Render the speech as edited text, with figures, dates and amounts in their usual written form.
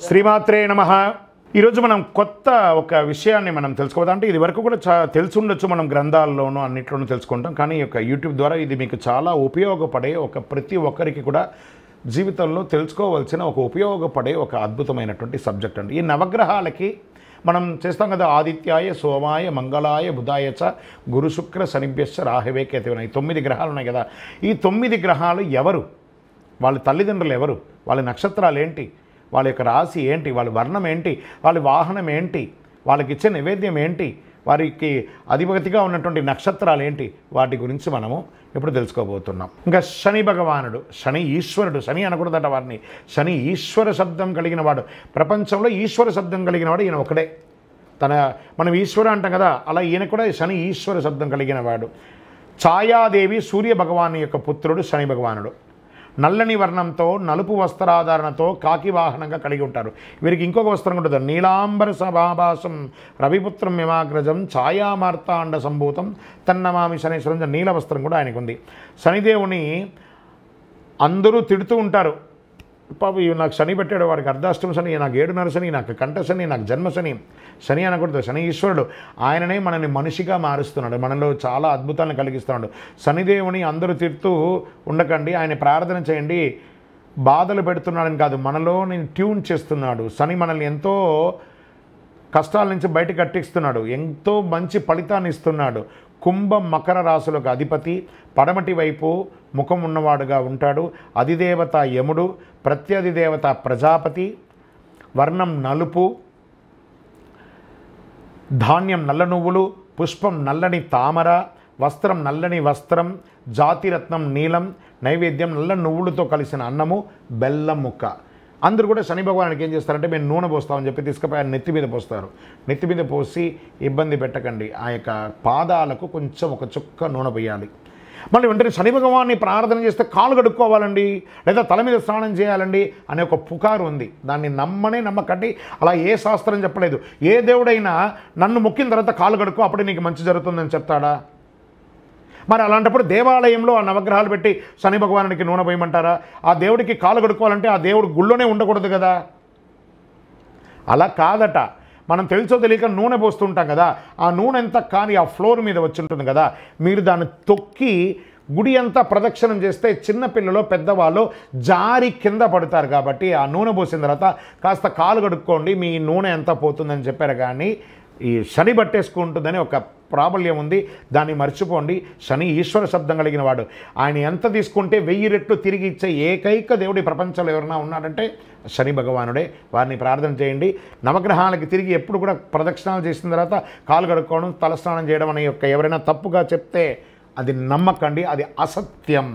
శ్రీమాత్రే నమః. ఈరోజు మనం కొత్త ఒక విషయాన్ని మనం తెలుసుకోవద్దు. అంటే ఇది వరకు కూడా తెలిసి ఉండొచ్చు, మనం గ్రంథాల్లోనూ అన్నిట్లోనూ తెలుసుకుంటాం. కానీ ఈ యొక్క యూట్యూబ్ ద్వారా ఇది మీకు చాలా ఉపయోగపడే ప్రతి ఒక్కరికి కూడా జీవితంలో తెలుసుకోవాల్సిన ఉపయోగపడే ఒక అద్భుతమైనటువంటి సబ్జెక్ట్ అండి. ఈ నవగ్రహాలకి మనం చేస్తాం కదా, ఆదిత్యాయ సోమాయ మంగళాయ బుధాయ చ గురు శుక్ర శనిభ్యశ్చ రాహవే కేతువునాయి 9 గ్రహాలు ఉన్నాయి కదా. ఈ 9 గ్రహాలు ఎవరు, వాళ్ళ తల్లిదండ్రులు ఎవరు, వాళ్ళ నక్షత్రాలు ఏంటి, వాళ్ళ యొక్క రాశి ఏంటి, వాళ్ళ వర్ణం ఏంటి, వాళ్ళ వాహనం ఏంటి, వాళ్ళకి ఇచ్చే నైవేద్యం ఏంటి, వారికి అధిపతిగా ఉన్నటువంటి నక్షత్రాలు ఏంటి, వాటి గురించి మనము ఇప్పుడు తెలుసుకోబోతున్నాం. ఇంకా శని భగవానుడు, శని ఈశ్వరుడు, శని అనకూడదట వారిని, శని ఈశ్వర శబ్దం కలిగిన వాడు. ప్రపంచంలో ఈశ్వర శబ్దం కలిగిన వాడు ఈయన ఒకడే. మనం ఈశ్వర అంటాం కదా, అలా ఈయన కూడా శని ఈశ్వర శబ్దం కలిగిన వాడు. ఛాయాదేవి సూర్య భగవాను యొక్క పుత్రుడు శని భగవానుడు. నల్లని వర్ణంతో నలుపు వస్త్రాధారణతో కాకి వాహనంగా కలిగి ఉంటారు. వీరికి ఇంకొక వస్త్రం ఉంటుంది, నీలాంబర సభాభాసం రవిపుత్రం యమాగ్రజం ఛాయామార్తాండ సంభూతం తన్నమామి శనేశ్వరం. నీల వస్త్రం కూడా ఆయనకు ఉంది. శనిదేవుని అందరూ తిడుతూ ఉంటారు, పాప నాకు శని పెట్టాడు, వాడికి అర్ధాష్టమ శని, నాకు 7.5 శని, నాకు కంఠ శని, నాకు జన్మ శని. శని అనకూడదు, శని ఈశ్వరుడు. ఆయననే మనల్ని మనిషిగా మారుస్తున్నాడు, మనలో చాలా అద్భుతాలను కలిగిస్తున్నాడు. శనిదేవుని అందరూ తిడుతూ ఉండకండి, ఆయన ప్రార్థన చేయండి. బాధలు పెడుతున్నాడని కాదు, మనలో నేను ట్యూన్ చేస్తున్నాడు. శని మనల్ని ఎంతో కష్టాల నుంచి బయట కట్టిస్తున్నాడు, ఎంతో మంచి ఫలితాన్ని ఇస్తున్నాడు. కుంభం మకర రాశులకు అధిపతి, పడమటి వైపు ముఖం ఉన్నవాడుగా ఉంటాడు. అధిదేవత యముడు, ప్రత్యధిదేవత ప్రజాపతి. వర్ణం నలుపు, ధాన్యం నల్ల నువ్వులు, పుష్పం నల్లని తామర, వస్త్రం నల్లని వస్త్రం, జాతిరత్నం నీలం, నైవేద్యం నల్ల నువ్వులతో కలిసిన అన్నము, బెల్లం ముక్క. అందరూ కూడా శని భగవానికి ఏం చేస్తారంటే, మేము నూనె పోస్తామని చెప్పి తీసుకుపోయి ఆయన నెత్తి మీద పోస్తారు. నెత్తి మీద పోసి ఇబ్బంది పెట్టకండి, ఆ యొక్క పాదాలకు కొంచెం ఒక చుక్క నూనె పోయాలి. మళ్ళీ వెంటనే శని భగవాన్ని ప్రార్థన చేస్తే కాలు కడుక్కోవాలండి, లేదా తల మీద స్నానం చేయాలండి అనే ఒక పుకారు ఉంది. దాన్ని నమ్మకండి. అలా ఏ శాస్త్రం చెప్పలేదు. ఏ దేవుడైనా నన్ను మొక్కిన తర్వాత కాలు కడుక్కో అప్పుడే నీకు మంచి జరుగుతుందని చెప్తాడా? మరి అలాంటప్పుడు దేవాలయంలో ఆ నవగ్రహాలు పెట్టి శని భగవానుడికి నూనె పోయమంటారా? ఆ దేవుడికి కాలు కడుక్కోవాలంటే ఆ దేవుడు గుళ్ళోనే ఉండకూడదు కదా. అలా కాదట. మనం తెలుసో తెలియక నూనె పోస్తుంటాం కదా, ఆ నూనె అంతా కానీ ఆ ఫ్లోర్ మీద వచ్చి ఉంటుంది కదా, మీరు దాన్ని తొక్కి గుడి అంతా ప్రదక్షిణం చేస్తే చిన్నపిల్లలు పెద్దవాళ్ళు జారి కింద పడతారు. కాబట్టి ఆ నూనె పోసిన తర్వాత కాస్త కాలు కడుక్కోండి, మీ నూనె అంతా పోతుందని చెప్పారు. కానీ ఈ శని పట్టేసుకుంటుందని ఒక ప్రాబల్యం ఉంది, దాన్ని మర్చిపోండి. శని ఈశ్వర శబ్దం కలిగిన వాడు. ఆయన ఎంత తీసుకుంటే 1000 రెట్లు తిరిగి ఇచ్చే ఏకైక దేవుడి ప్రపంచంలో ఎవరైనా ఉన్నాడంటే శని భగవానుడే. వారిని ప్రార్థన చేయండి. నవగ్రహాలకి తిరిగి ఎప్పుడు కూడా ప్రదక్షిణాలు చేసిన తర్వాత కాలు కడుక్కోవడం, తలస్నానం చేయడం అనే యొక్క ఎవరైనా తప్పుగా చెప్తే అది నమ్మకండి, అది అసత్యం.